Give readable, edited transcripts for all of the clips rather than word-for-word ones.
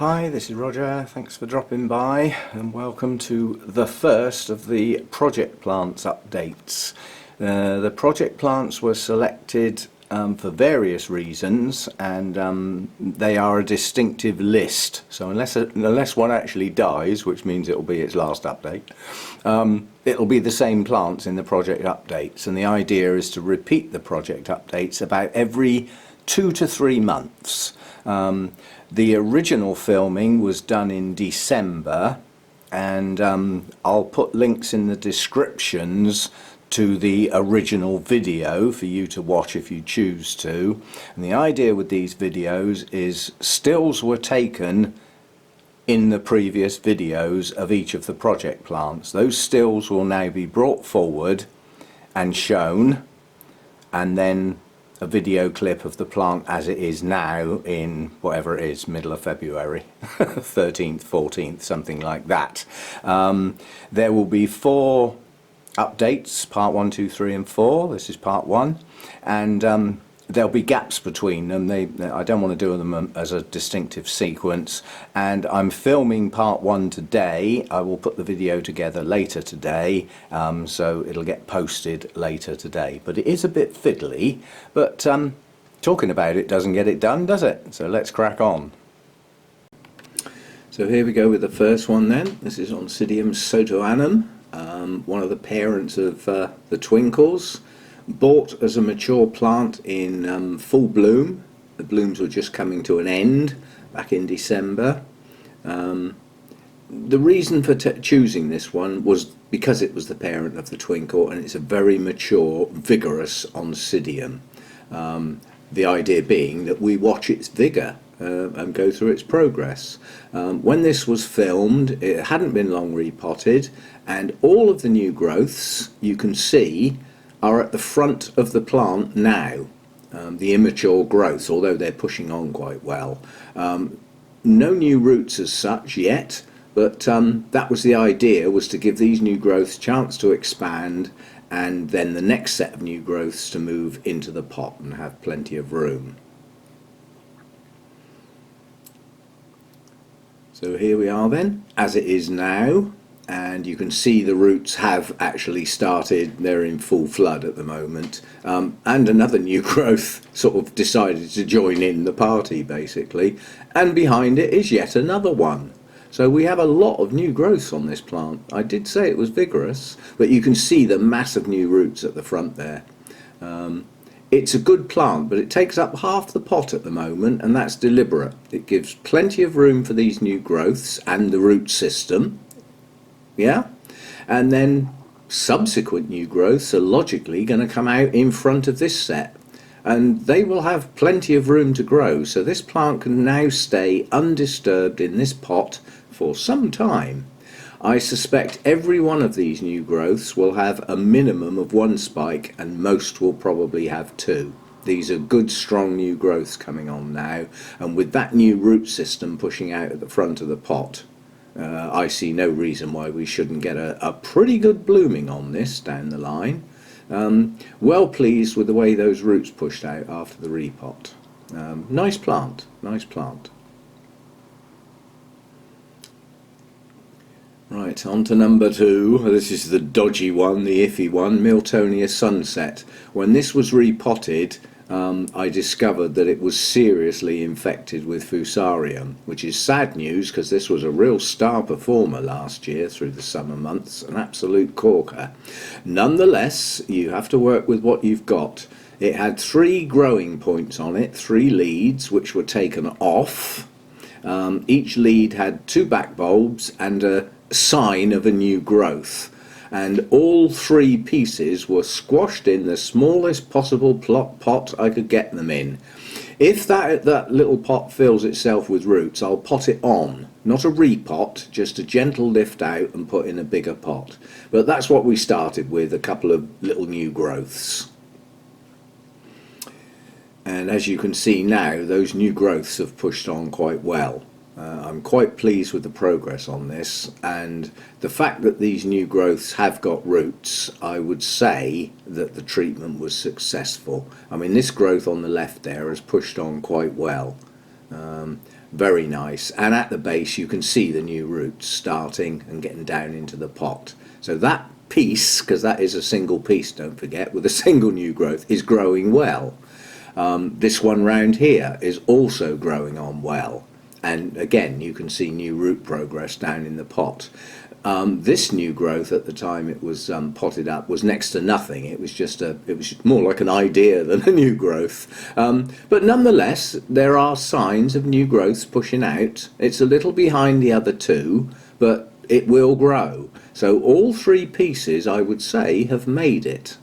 Hi, this is Roger. Thanks for dropping by and welcome to the first of the project plants updates. The project plants were selected for various reasons, and they are a distinctive list. So unless one actually dies, which means it will be its last update, it'll be the same plants in the project updates, and the idea is to repeat the project updates about every 2 to 3 months. The original filming was done in December, and I'll put links in the descriptions to the original video for you to watch if you choose to. And the idea with these videos is stills were taken in the previous videos of each of the project plants. Those stills will now be brought forward and shown, and then a video clip of the plant as it is now in whatever it is, middle of February, 13th, 14th, something like that. There will be 4 updates, part 1, 2, 3 and 4. This is part 1, and there'll be gaps between them. I don't want to do them as a distinctive sequence, and I'm filming part 1 today. I will put the video together later today, so it'll get posted later today. But it is a bit fiddly, but talking about it doesn't get it done, does it? So let's crack on. So here we go with the first one then. This is Oncidium sotoanum, one of the parents of the Twinkles. Bought as a mature plant in full bloom. The blooms were just coming to an end back in December. The reason for choosing this one was because it was the parent of the Twinkle, and it's a very mature, vigorous Oncidium. The idea being that we watch its vigour and go through its progress. When this was filmed, it hadn't been long repotted, and all of the new growths you can see are at the front of the plant now, the immature growths, although they're pushing on quite well. No new roots as such yet, but that was the idea, was to give these new growths a chance to expand, and then the next set of new growths to move into the pot and have plenty of room. So here we are then, as it is now. And you can see the roots have actually started. They're in full flood at the moment, and another new growth sort of decided to join in the party basically, and behind it is yet another one. So we have a lot of new growths on this plant. I did say it was vigorous, but you can see the massive new roots at the front there. It's a good plant, but it takes up half the pot at the moment, and that's deliberate. It gives plenty of room for these new growths and the root system. Yeah, and then subsequent new growths are logically going to come out in front of this set, and they will have plenty of room to grow, so this plant can now stay undisturbed in this pot for some time. I suspect every one of these new growths will have a minimum of 1 spike, and most will probably have 2. These are good strong new growths coming on now, and with that new root system pushing out at the front of the pot, I see no reason why we shouldn't get a pretty good blooming on this down the line. Well pleased with the way those roots pushed out after the repot. Nice plant, nice plant. Right, on to number 2. This is the dodgy one, the iffy one, Miltonia Sunset. When this was repotted, I discovered that it was seriously infected with Fusarium, which is sad news because this was a real star performer last year through the summer months, an absolute corker. Nonetheless, you have to work with what you've got. It had 3 growing points on it, 3 leads, which were taken off. Each lead had 2 back bulbs and a sign of a new growth. And all 3 pieces were squashed in the smallest possible pot I could get them in. If that little pot fills itself with roots, I'll pot it on. Not a repot, just a gentle lift out and put in a bigger pot. But that's what we started with, a couple of little new growths. And as you can see now, those new growths have pushed on quite well. I'm quite pleased with the progress on this, and the fact that these new growths have got roots, I would say that the treatment was successful. I mean, this growth on the left there has pushed on quite well. very nice, and at the base you can see the new roots starting and getting down into the pot. So that piece, because that is a single piece, don't forget, with a single new growth, is growing well. This one round here is also growing on well, and again you can see new root progress down in the pot. This new growth at the time it was potted up was next to nothing. It was more like an idea than a new growth. But nonetheless, there are signs of new growths pushing out. It's a little behind the other two, but it will grow. So all three pieces, I would say, have made it.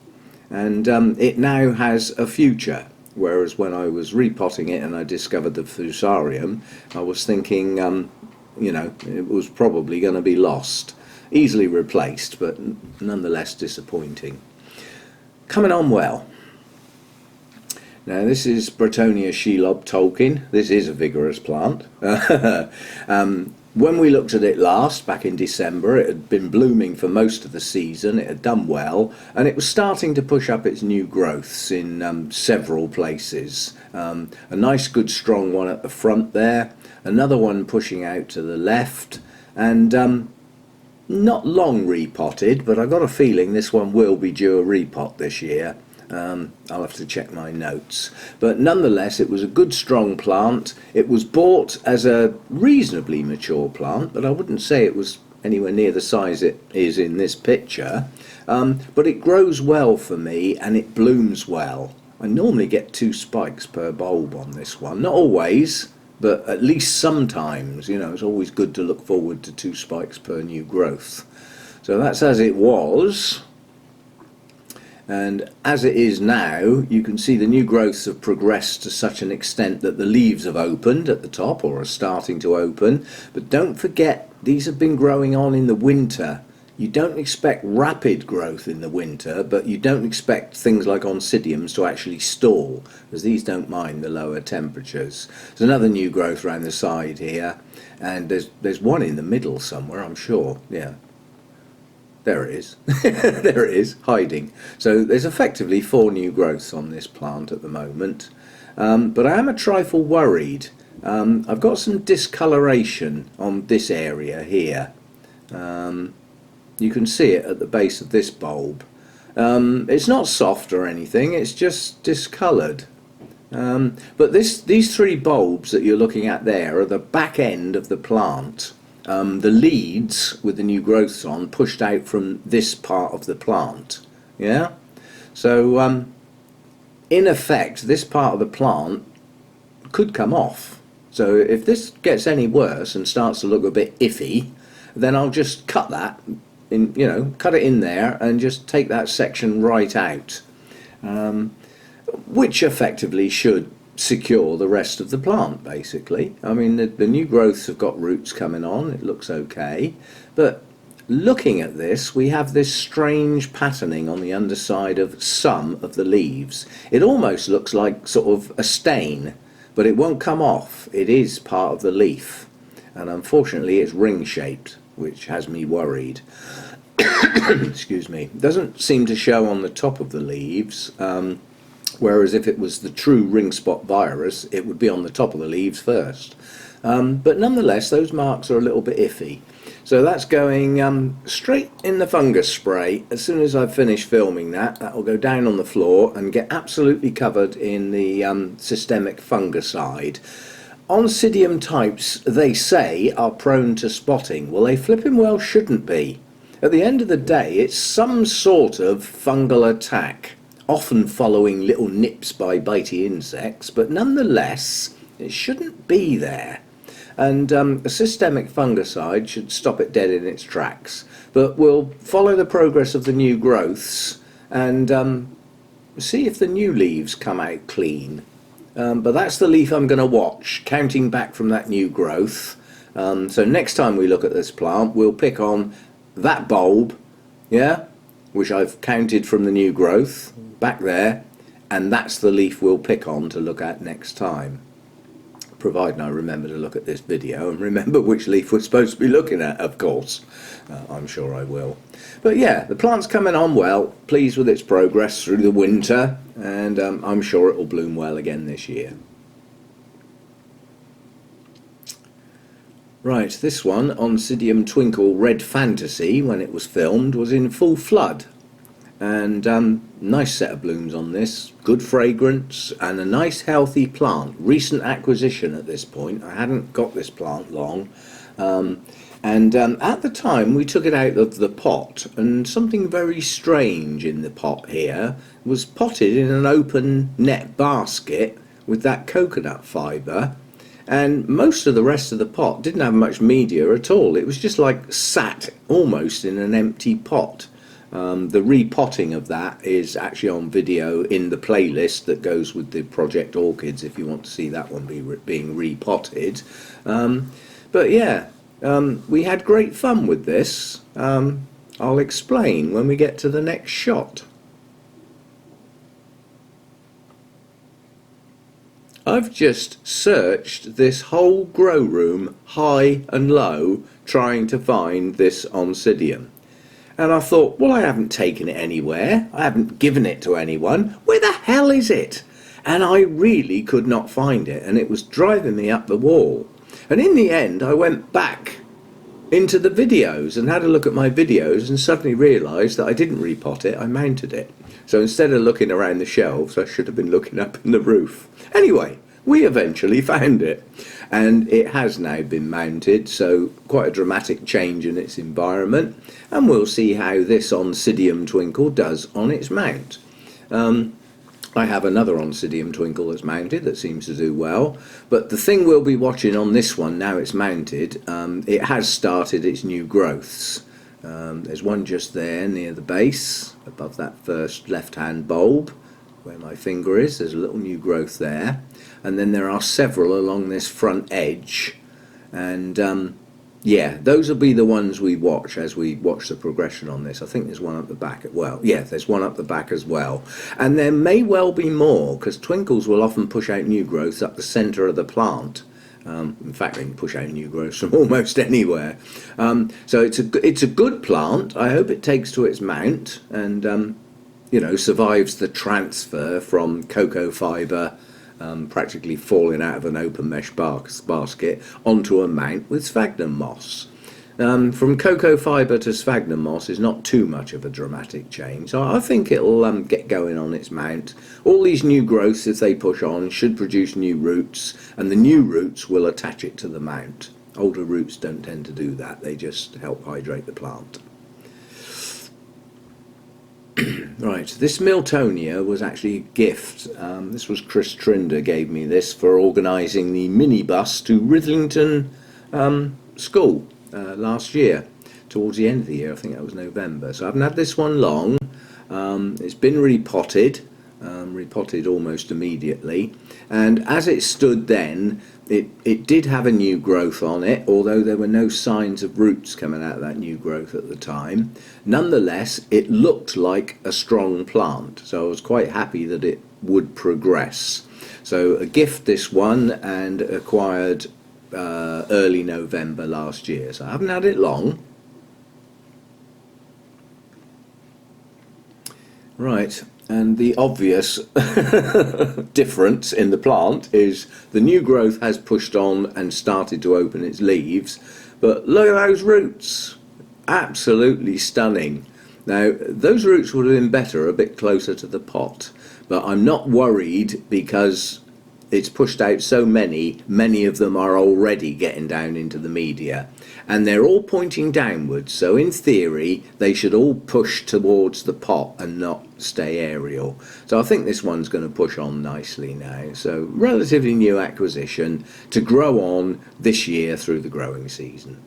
And it now has a future. Whereas when I was repotting it and I discovered the fusarium, I was thinking, you know, it was probably going to be lost. Easily replaced, but nonetheless disappointing. Coming on well. Now this is Bratonia Shelob Tolkien. This is a vigorous plant. When we looked at it last, back in December, it had been blooming for most of the season, it had done well, and it was starting to push up its new growths in several places. A nice good strong one at the front there, another one pushing out to the left, and not long repotted, but I've got a feeling this one will be due a repot this year. I'll have to check my notes, but nonetheless it was a good strong plant. It was bought as a reasonably mature plant, but I wouldn't say it was anywhere near the size it is in this picture, but it grows well for me and it blooms well. I normally get 2 spikes per bulb on this one, not always, but at least sometimes. You know, it's always good to look forward to 2 spikes per new growth. So that's as it was. And as it is now, you can see the new growths have progressed to such an extent that the leaves have opened at the top, or are starting to open. But don't forget, these have been growing on in the winter. You don't expect rapid growth in the winter, but you don't expect things like Oncidiums to actually stall, because these don't mind the lower temperatures. There's another new growth around the side here, and there's one in the middle somewhere, I'm sure. Yeah. There it is. There it is, hiding. So there's effectively 4 new growths on this plant at the moment. But I am a trifle worried. I've got some discoloration on this area here. You can see it at the base of this bulb. It's not soft or anything, it's just discoloured. But these 3 bulbs that you're looking at there are the back end of the plant. The leads with the new growths on pushed out from this part of the plant. Yeah? So in effect this part of the plant could come off. So if this gets any worse and starts to look a bit iffy, then I'll just cut that in, you know, cut it in there and just take that section right out, which effectively should secure the rest of the plant, basically. I mean, the new growths have got roots coming on, it looks okay, but looking at this, we have this strange patterning on the underside of some of the leaves. It almost looks like sort of a stain, but it won't come off. It is part of the leaf, and unfortunately it's ring shaped, which has me worried. Excuse me. It doesn't seem to show on the top of the leaves, whereas if it was the true ring spot virus, it would be on the top of the leaves first. But nonetheless, those marks are a little bit iffy. So that's going straight in the fungus spray. As soon as I've finished filming that, that will go down on the floor and get absolutely covered in the systemic fungicide. Oncidium types, they say, are prone to spotting. Well, they flipping well shouldn't be. At the end of the day, it's some sort of fungal attack, often following little nips by bitey insects, but nonetheless, it shouldn't be there. And a systemic fungicide should stop it dead in its tracks. But we'll follow the progress of the new growths and see if the new leaves come out clean. But that's the leaf I'm going to watch, counting back from that new growth. So next time we look at this plant, we'll pick on that bulb, yeah, which I've counted from the new growth, back there, and that's the leaf we'll pick on to look at next time. Providing I remember to look at this video and remember which leaf we're supposed to be looking at, of course. I'm sure I will. But yeah, the plant's coming on well, pleased with its progress through the winter, and I'm sure it will bloom well again this year. Right, this one, Oncidium Twinkle Red Fantasy, when it was filmed, was in full flood. And nice set of blooms on this, good fragrance, and a nice healthy plant. Recent acquisition at this point. I hadn't got this plant long. At the time we took it out of the pot, and something very strange in the pot here was potted in an open net basket with that coconut fibre, and most of the rest of the pot didn't have much media at all. It was just like sat almost in an empty pot. The repotting of that is actually on video in the playlist that goes with the Project Orchids if you want to see that one being repotted. But yeah, we had great fun with this. I'll explain when we get to the next shot. I've just searched this whole grow room high and low trying to find this Oncidium. And I thought, well, I haven't taken it anywhere. I haven't given it to anyone. Where the hell is it? And I really could not find it, and it was driving me up the wall. And in the end, I went back into the videos and had a look at my videos and suddenly realised that I didn't repot it, I mounted it. So instead of looking around the shelves, I should have been looking up in the roof. Anyway, we eventually found it, and it has now been mounted, so quite a dramatic change in its environment, and we'll see how this Oncidium Twinkle does on its mount. I have another Oncidium Twinkle that's mounted that seems to do well, but the thing we'll be watching on this one, now it's mounted, it has started its new growths. There's one just there near the base, above that first left-hand bulb, where my finger is. There's a little new growth there, and then there are several along this front edge, and yeah, those will be the ones we watch as we watch the progression on this. I think there's one up the back as well. Yeah, there's one up the back as well, and there may well be more, because twinkles will often push out new growths up the centre of the plant. In fact, they can push out new growths from almost anywhere. So it's a good plant. I hope it takes to its mount and you know, survives the transfer from cocoa fibre practically falling out of an open mesh basket onto a mount with sphagnum moss. From cocoa fibre to sphagnum moss is not too much of a dramatic change, so I think it'll get going on its mount. All these new growths, if they push on, should produce new roots, and the new roots will attach it to the mount. Older roots don't tend to do that, they just help hydrate the plant. Right, this Miltonia was actually a gift. This was Chris Trinder gave me this for organising the minibus to Rithington School last year, towards the end of the year. I think that was November. So I haven't had this one long. It's been repotted almost immediately, and as it stood then, it did have a new growth on it, although there were no signs of roots coming out of that new growth at the time. Nonetheless, it looked like a strong plant, so I was quite happy that it would progress. So a gift, this one, and acquired early November last year, so I haven't had it long. Right, and the obvious difference in the plant is the new growth has pushed on and started to open its leaves, but look at those roots, absolutely stunning. Now those roots would have been better a bit closer to the pot, but I'm not worried because it's pushed out so many of them are already getting down into the media, and they're all pointing downwards, so in theory they should all push towards the pot and not stay aerial. So I think this one's going to push on nicely now, so relatively new acquisition to grow on this year through the growing season.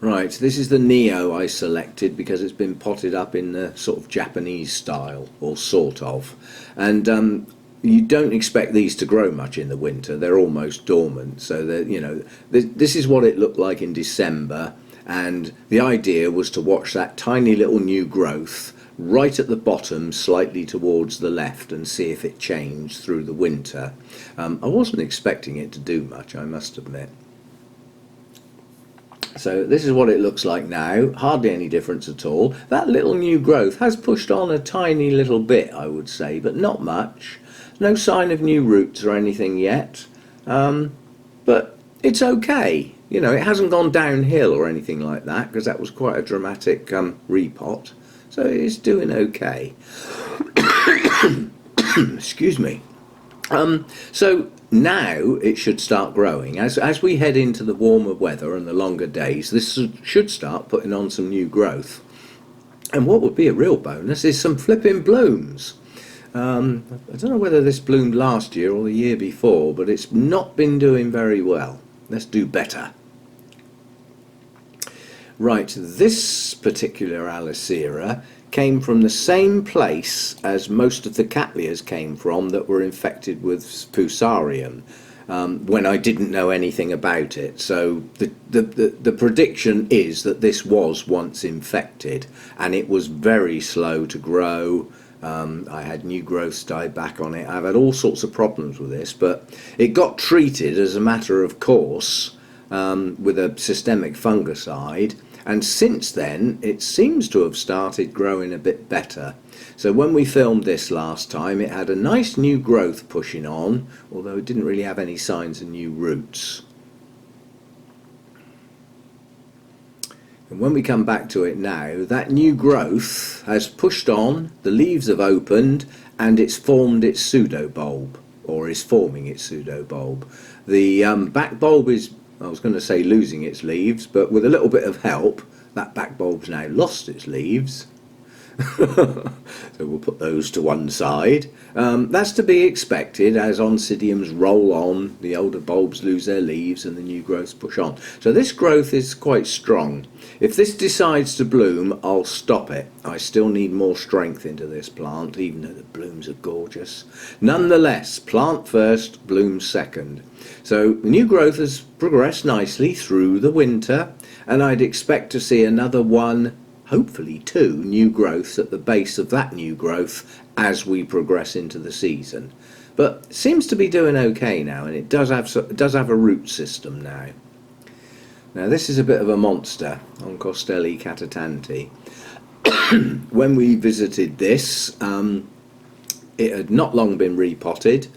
Right, this is the Neo I selected because it's been potted up in the sort of Japanese style, or sort of, and you don't expect these to grow much in the winter. They're almost dormant, so that, you know, this is what it looked like in December, and the idea was to watch that tiny little new growth right at the bottom, slightly towards the left, and see if it changed through the winter. I wasn't expecting it to do much, I must admit. So this is what it looks like now, hardly any difference at all. That little new growth has pushed on a tiny little bit, I would say, but not much. No sign of new roots or anything yet. but it's okay. You know, it hasn't gone downhill or anything like that, because that was quite a dramatic repot. So it's doing okay. Excuse me. So now it should start growing. As we head into the warmer weather and the longer days, this should start putting on some new growth. And what would be a real bonus is some flipping blooms. I don't know whether this bloomed last year or the year before, but it's not been doing very well. Let's do better. Right, this particular Aliceara came from the same place as most of the Cattleyas came from that were infected with Fusarium, when I didn't know anything about it. So the prediction is that this was once infected, and it was very slow to grow. I had new growths die back on it. I've had all sorts of problems with this, but it got treated as a matter of course with a systemic fungicide, and since then it seems to have started growing a bit better. So when we filmed this last time, it had a nice new growth pushing on, although it didn't really have any signs of new roots. And when we come back to it now, that new growth has pushed on, the leaves have opened, and it's formed its pseudobulb, or is forming its pseudobulb. The back bulb is, I was going to say losing its leaves, but with a little bit of help, that back bulb's now lost its leaves. So we'll put those to one side. That's to be expected as Oncidiums roll on, the older bulbs lose their leaves and the new growths push on. So this growth is quite strong. If this decides to bloom, I'll stop it. I still need more strength into this plant, even though the blooms are gorgeous. Nonetheless, plant first, bloom second. So the new growth has progressed nicely through the winter, and I'd expect to see another one, hopefully two, new growths at the base of that new growth as we progress into the season. But it seems to be doing okay now, and it does have a root system now. Now this is a bit of a monster, Oncostele Catatante. When we visited this, it had not long been repotted.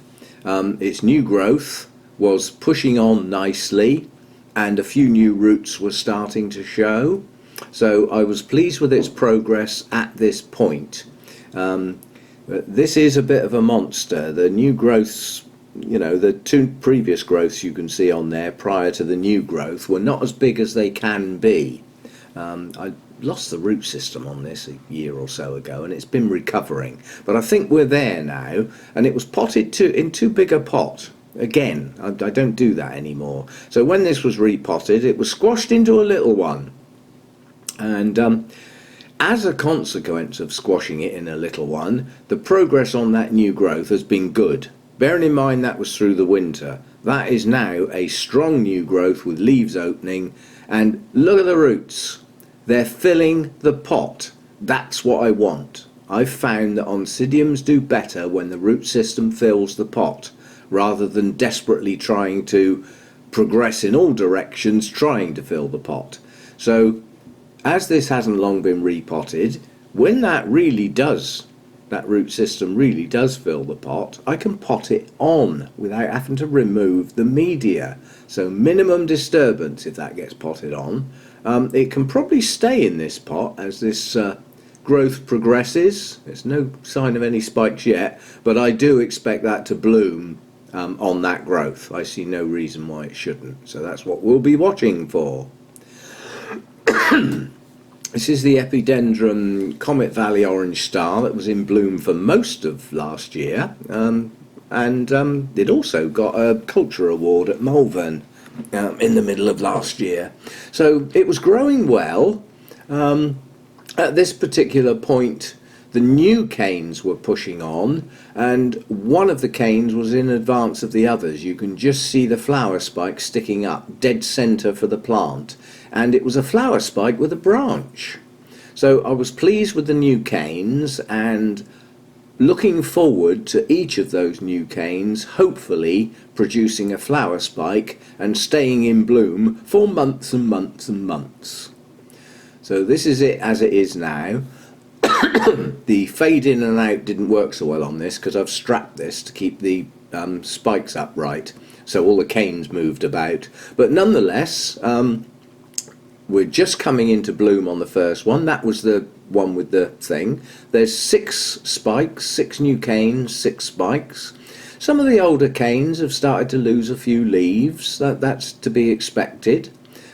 Its new growth was pushing on nicely, and a few new roots were starting to show. So I was pleased with its progress at this point. But this is a bit of a monster. The new growths, you know, the two previous growths you can see on there prior to the new growth were not as big as they can be. I lost the root system on this a year or so ago, and it's been recovering. But I think we're there now, and it was potted in too big a pot. Again, I don't do that anymore. So when this was repotted, it was squashed into a little one. And as a consequence of squashing it in a little one, the progress on that new growth has been good. Bearing in mind that was through the winter. That is now a strong new growth with leaves opening, and look at the roots. They're filling the pot. That's what I want. I've found that Oncidiums do better when the root system fills the pot, rather than desperately trying to progress in all directions trying to fill the pot. So as this hasn't long been repotted, when that root system really does fill the pot, I can pot it on without having to remove the media. So minimum disturbance if that gets potted on. It can probably stay in this pot as this growth progresses. There's no sign of any spikes yet, but I do expect that to bloom on that growth. I see no reason why it shouldn't. So that's what we'll be watching for. This is the Epidendrum Comet Valley Orange Star that was in bloom for most of last year, and it also got a culture award at Malvern in the middle of last year. So it was growing well. At this particular point, the new canes were pushing on, and one of the canes was in advance of the others. You can just see the flower spike sticking up, dead centre for the plant. And it was a flower spike with a branch. So I was pleased with the new canes, and looking forward to each of those new canes hopefully producing a flower spike and staying in bloom for months and months and months. So this is it as it is now. The fade in and out didn't work so well on this because I've strapped this to keep the spikes upright. so all the canes moved about. But nonetheless, we're just coming into bloom on the first one. That was the one with the thing. There's 6 spikes, 6 new canes, 6 spikes. Some of the older canes have started to lose a few leaves. That's to be expected.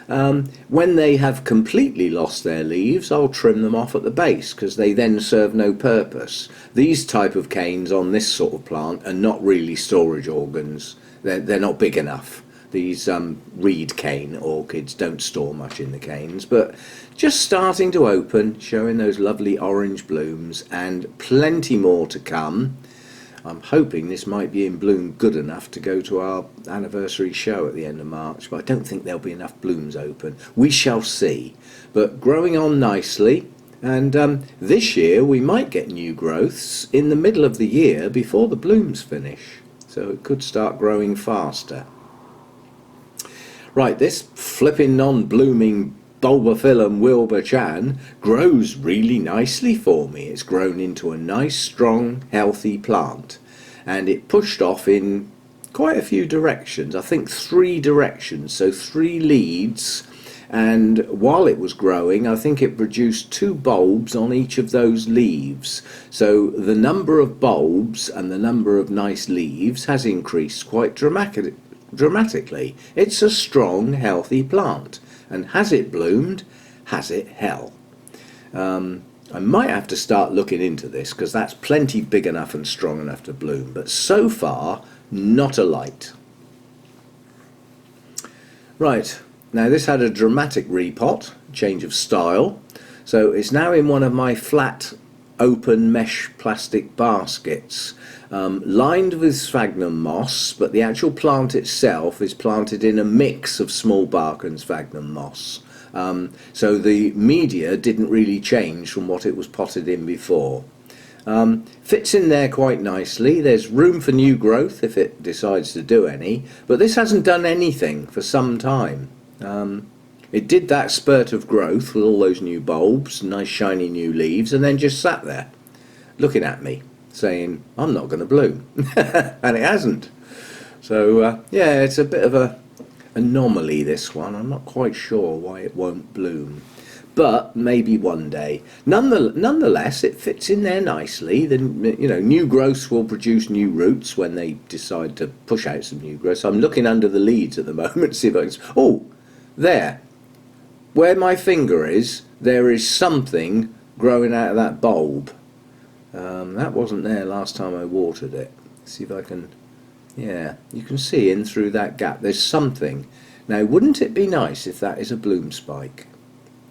When they have completely lost their leaves, I'll trim them off at the base, because they then serve no purpose. These type of canes on this sort of plant are not really storage organs. They're not big enough. These reed cane orchids don't store much in the canes, but just starting to open, showing those lovely orange blooms, and plenty more to come. I'm hoping this might be in bloom good enough to go to our anniversary show at the end of March, but I don't think there'll be enough blooms open. We shall see. But growing on nicely, and this year we might get new growths in the middle of the year before the blooms finish, so it could start growing faster. Right, this flipping non-blooming Bulbophyllum Wilbur Chang grows really nicely for me. It's grown into a nice, strong, healthy plant, and it pushed off in quite a few directions. I think 3 directions, so 3 leads, and while it was growing I think it produced 2 bulbs on each of those leaves. So the number of bulbs and the number of nice leaves has increased quite dramatically. It's a strong, healthy plant. And has it bloomed? Has it hell? I might have to start looking into this, because that's plenty big enough and strong enough to bloom, but so far not a light. Right, now this had a dramatic repot, change of style, so it's now in one of my flat open mesh plastic baskets, lined with sphagnum moss, but the actual plant itself is planted in a mix of small bark and sphagnum moss. So the media didn't really change from what it was potted in before. Fits in there quite nicely. There's room for new growth if it decides to do any, but this hasn't done anything for some time. It did that spurt of growth with all those new bulbs, nice shiny new leaves, and then just sat there looking at me saying I'm not going to bloom. And it hasn't. So yeah, it's a bit of a anomaly, this one. I'm not quite sure why it won't bloom, but maybe one day. Nonetheless, it fits in there nicely. Then, you know, new growths will produce new roots when they decide to push out some new growths. I'm looking under the leads at the moment to see if I can... Oh, there. Where my finger is, there is something growing out of that bulb. That wasn't there last time I watered it. Let's see if I can... Yeah, you can see in through that gap. There's something. Now, wouldn't it be nice if that is a bloom spike?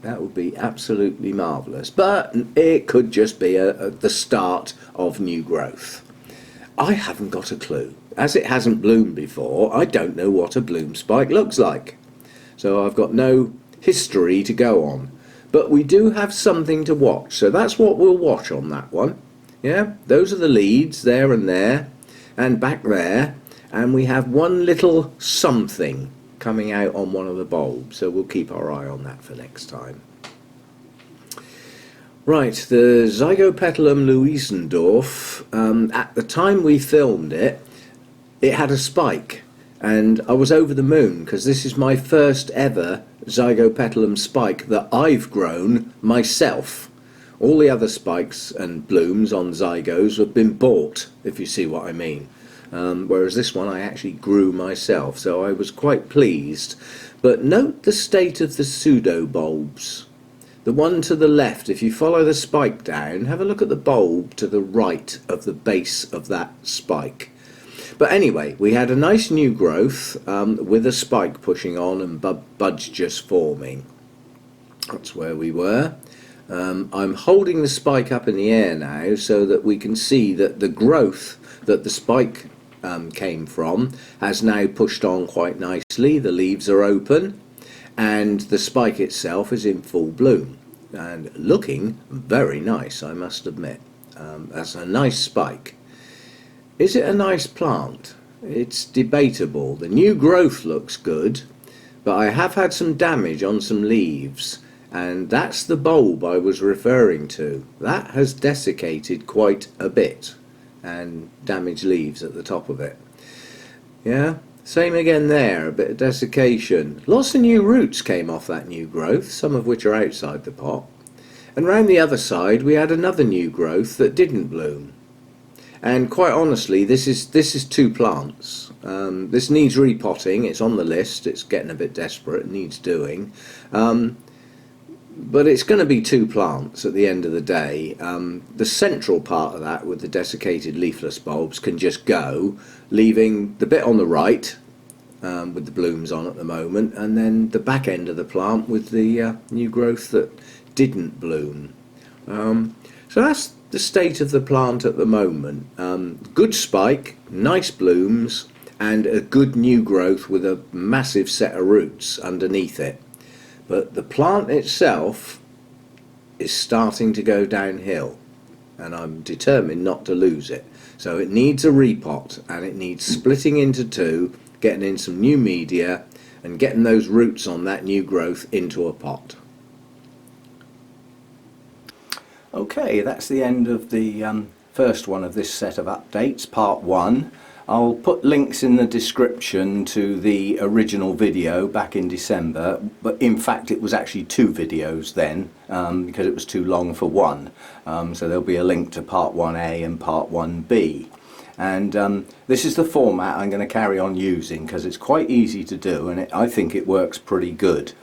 That would be absolutely marvellous. But it could just be the start of new growth. I haven't got a clue. As it hasn't bloomed before, I don't know what a bloom spike looks like. So I've got no history to go on. But we do have something to watch. So that's what we'll watch on that one. Yeah, those are the leads there and there. And back there, and we have one little something coming out on one of the bulbs, so we'll keep our eye on that for next time. Right, the Zygopetalum Louisendorf, at the time we filmed it, it had a spike, and I was over the moon, because this is my first ever Zygopetalum spike that I've grown myself. All the other spikes and blooms on zygos have been bought, if you see what I mean. Whereas this one I actually grew myself, so I was quite pleased. But note the state of the pseudo bulbs. The one to the left, if you follow the spike down, have a look at the bulb to the right of the base of that spike. But anyway, we had a nice new growth with a spike pushing on and buds just forming. That's where we were. I'm holding the spike up in the air now so that we can see that the growth that the spike came from has now pushed on quite nicely. The leaves are open and the spike itself is in full bloom and looking very nice, I must admit. That's a nice spike. Is it a nice plant? It's debatable. The new growth looks good, but I have had some damage on some leaves. And that's the bulb I was referring to. That has desiccated quite a bit and damaged leaves at the top of it. Yeah, Same again there, a bit of desiccation. Lots of new roots came off that new growth, some of which are outside the pot. And round the other side we had another new growth that didn't bloom. And quite honestly, this is two plants. This needs repotting. It's on the list. It's getting a bit desperate. It needs doing. But it's going to be two plants at the end of the day. The central part of that, with the desiccated leafless bulbs, can just go, leaving the bit on the right with the blooms on at the moment, and then the back end of the plant with the new growth that didn't bloom. So that's the state of the plant at the moment. Good spike, nice blooms, and a good new growth with a massive set of roots underneath it. But the plant itself is starting to go downhill, and I'm determined not to lose it. So it needs a repot, and it needs splitting into two, getting in some new media, and getting those roots on that new growth into a pot. Okay, that's the end of the first one of this set of updates, part one. I'll put links in the description to the original video back in December, but in fact it was actually two videos then, because it was too long for one. So there'll be a link to part 1A and part 1B. And this is the format I'm going to carry on using because it's quite easy to do, and I think it works pretty good.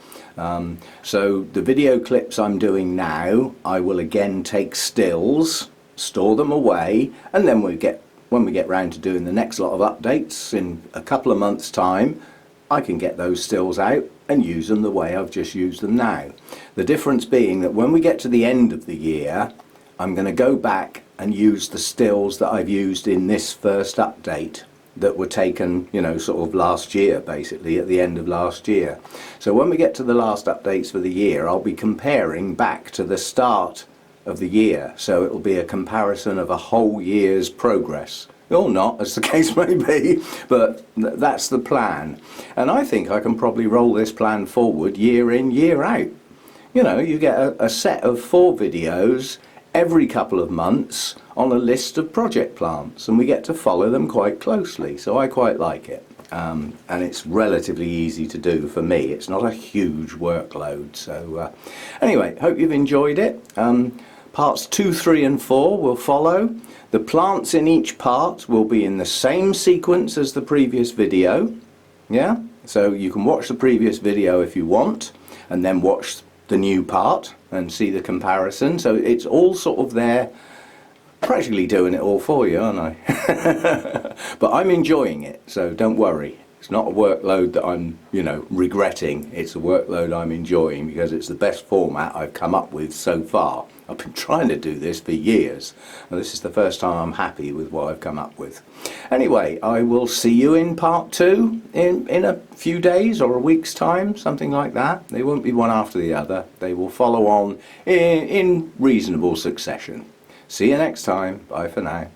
So the video clips I'm doing now, I will again take stills, store them away, and then when we get round to doing the next lot of updates in a couple of months' time, I can get those stills out and use them the way I've just used them now. The difference being that when we get to the end of the year, I'm going to go back and use the stills that I've used in this first update that were taken, you know, sort of last year, basically at the end of last year. So when we get to the last updates for the year, I'll be comparing back to the start of the year, so it will be a comparison of a whole year's progress, or not, as the case may be, but that's the plan. And I think I can probably roll this plan forward year in, year out. You know, you get a set of 4 videos every couple of months on a list of project plants, and we get to follow them quite closely, so I quite like it. And it's relatively easy to do for me. It's not a huge workload. So anyway, hope you've enjoyed it. Parts 2, 3 and 4 will follow. The plants in each part will be in the same sequence as the previous video. Yeah, so you can watch the previous video if you want, and then watch the new part and see the comparison. So it's all sort of there, practically doing it all for you, aren't I? But I'm enjoying it, so don't worry. It's not a workload that I'm, you know, regretting. It's a workload I'm enjoying because it's the best format I've come up with so far. I've been trying to do this for years, and this is the first time I'm happy with what I've come up with. Anyway, I will see you in part 2 in a few days or a week's time, something like that. They won't be one after the other. They will follow on in reasonable succession. See you next time. Bye for now.